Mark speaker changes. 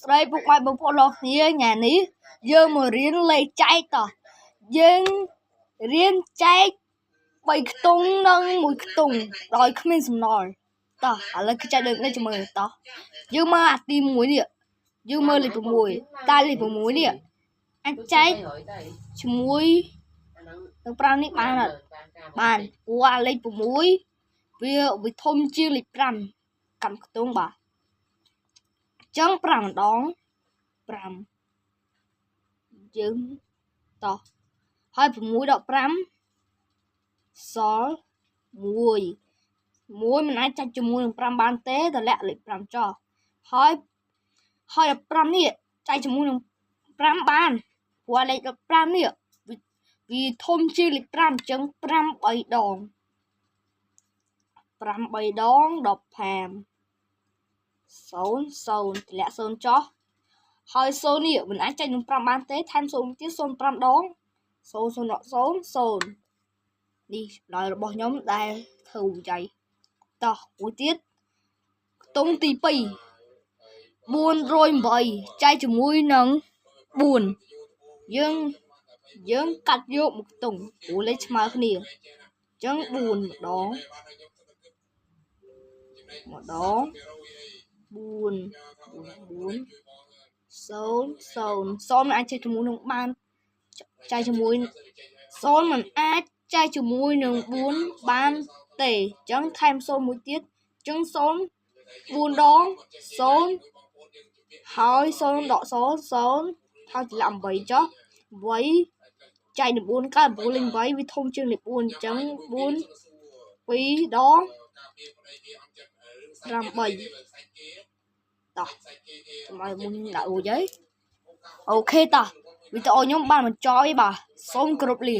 Speaker 1: ស្ដីពុកម៉ែបងប្អូនលោកគ្នាញ៉ានេះយើងមករៀនលេខចែកតោះយើងរៀនចែក3ខ្ទង់និង1ខ្ទង់ដោយគ្មានសំណល់តោះឥឡូវគឺចែកដូចនេះជាមួយតោះយើងមើលអាទី1នេះយើងមើលលេខ6តែលេខ6នេះអាចចែកជាមួយនឹង5នេះបានអត់បានព្រោះអាលេខ6វាធំជាងលេខ5កាន់ខ្ទង់បាទចឹង5ម្ដង5យើងតោះហើយ6ដក5សល់1មិនអាចចាច់ជាមួយនឹង5បានទេតម្លាក់លេខ5ចោះហើយ15នេះចាច់ជាមួយនឹង5បានព្រោះលេខ15នេះវាធំជាងលេខ5អញ្ចឹង5 3ដង5 3ដង15 0 0តម្លាក់0ចោះហើយ0នេះមិនអាចចែកនឹង5បានទេថែម0ទៀត0 5ដង0 នេះដោយរបស់ខ្ញុំដែលធ្វើវិច័យតោះមួយទៀតខ្ទង់ទី2 408ចែកជាមួយនឹង4យើងកាត់យកមួយខ្ទង់ព្រោះលេខស្មើគ្នាអញ្ចឹង4ម្ដង4 0 0អាចចែកជាមួយនឹងបានចែកជាមួយ0មិនអាចចែកជាមួយនឹង4បានទេអញ្ចឹងថែម0មួយទៀតអញ្ចឹង0 4ដង0ហើយ0ដក0ហើយចម្លាក់8ចុះ8ចែកនឹង4កើតព្រោះលេខ8វាធំជាងលេខ4អញ្ចឹង4 2ដង8តោះសម្រាប់មុនដាក់រួចហើយអូខេតោះវីដេអូខ្ញុំបានបញ្ចប់ហើយបាទសូមគោរពលា